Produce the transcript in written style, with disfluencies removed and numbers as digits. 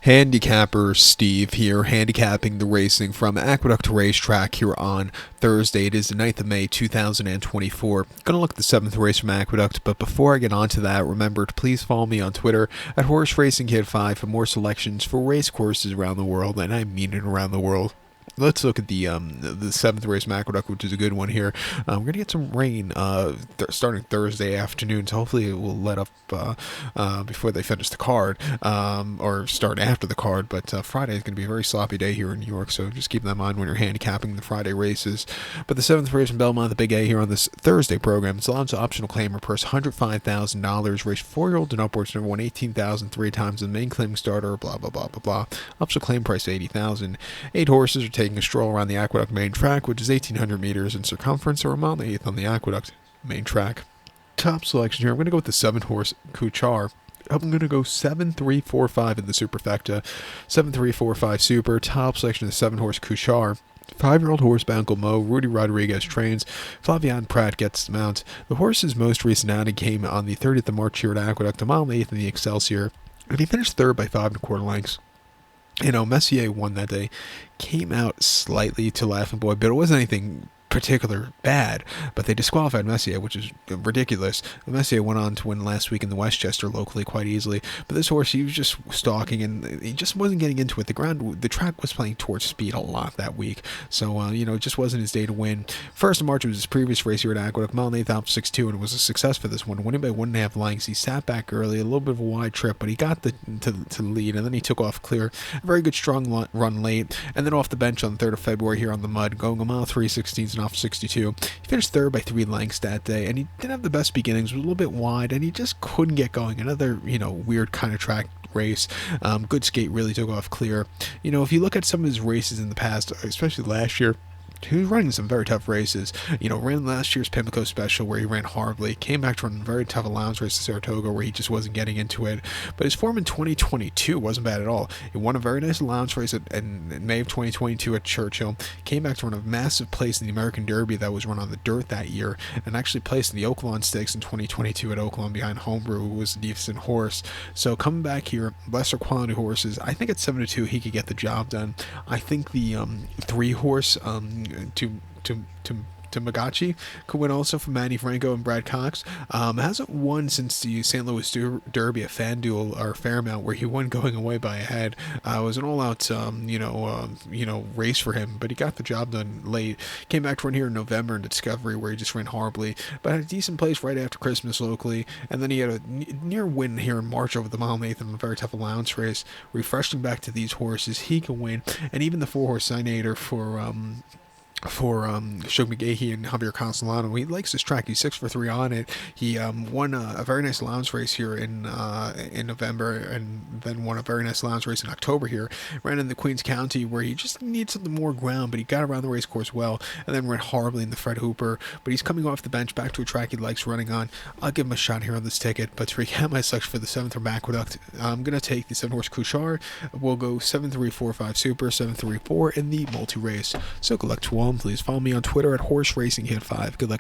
Handicapper Steve here, handicapping the racing from Aqueduct Racetrack here on Thursday. It is the 9th of May, 2024. Going to look at the 7th race from Aqueduct, but before I get on to that, remember to please follow me on Twitter at HorseRacingKid5 for more selections for race courses around the world, and I mean it around the world. Let's look at the 7th race from Aqueduct, which is a good one here. We're going to get some rain starting Thursday afternoon, so hopefully it will let up before they finish the card, or start after the card. But Friday is going to be a very sloppy day here in New York, so just keep that in mind when you're handicapping the Friday races. But the 7th race from Belmont, the Big A here on this Thursday program, it's allowed to optional claimer purse $105,000, race 4-year-old and upwards, never won $18,000 3 times, the main claim starter, blah, blah, blah, blah, blah. Optional claim price $80,000. 8 horses are taking a stroll around the Aqueduct main track, which is 1,800 meters in circumference, or a mile and a eighth on the Aqueduct main track. Top selection here, I'm going to go with the 7-horse Kuchar. I'm going to go 7-3-4-5 in the superfecta. 7-3-4-5 super. Top selection of the 7-horse Kuchar. 5-year-old horse Banco Mo, Rudy Rodriguez trains, Flavian Pratt gets the mount. The horse's most recent outing came on the 30th of March here at Aqueduct, a mile and a eighth in the Excelsior, and he finished third by 5 1/4 lengths. You know, Messier won that day, came out slightly to Laughing Boy, but it wasn't anything particular bad, but they disqualified Messier, which is ridiculous. Messier went on to win last week in the Westchester locally quite easily, but this horse, he was just stalking, and he just wasn't getting into it. The track was playing towards speed a lot that week, so, it just wasn't his day to win. 1st of March was his previous race here at Aqueduct, mile and eighth out 6-2, and it was a success for this one, winning by 1.5 lengths. He sat back early, a little bit of a wide trip, but he got to the lead, and then he took off clear. A very good strong run late, and then off the bench on the 3rd of February here on the mud, going a mile 3/16 and off 62. He finished third by 3 lengths that day, and he didn't have the best beginnings, was a little bit wide, and he just couldn't get going. Another, weird kind of track race. Good skate, really took off clear. If you look at some of his races in the past, especially last year, he was running some very tough races. Ran last year's Pimlico Special where he ran horribly. Came back to run a very tough allowance race to Saratoga where he just wasn't getting into it. But his form in 2022 wasn't bad at all. He won a very nice allowance race in May of 2022 at Churchill. Came back to run a massive place in the American Derby that was run on the dirt that year. And actually placed in the Oaklawn Stakes in 2022 at Oaklawn behind Homebrew, who was a decent horse. So coming back here, lesser quality horses. I think at 7-2 he could get the job done. I think the 3-horse to Magachi could win also from Manny Franco and Brad Cox. Hasn't won since the St. Louis Derby at FanDuel or Fairmount, where he won going away by a head. It was an all-out race for him, but he got the job done late. Came back to run here in November in Discovery, where he just ran horribly, but had a decent place right after Christmas locally, and then he had a near win here in March over the mile and eighth in a very tough allowance race. Refreshing back to these horses, he can win, and even the 4-horse Signator for Shug McGahee and Javier Castellano. He likes this track. He's 6-for-3 on it. He won a very nice allowance race here in November, and then won a very nice allowance race in October here. Ran in the Queens County where he just needs something more ground, but he got around the race course well, and then ran horribly in the Fred Hooper. But he's coming off the bench back to a track he likes running on. I'll give him a shot here on this ticket, but to recap my selection for the 7th from Aqueduct, I'm going to take the 7-horse Kuchar. We'll go 7-3-4-5 super, 7-3-4 in the multi-race. So good luck to all. Please follow me on Twitter at HorseRacingHit5. Good luck.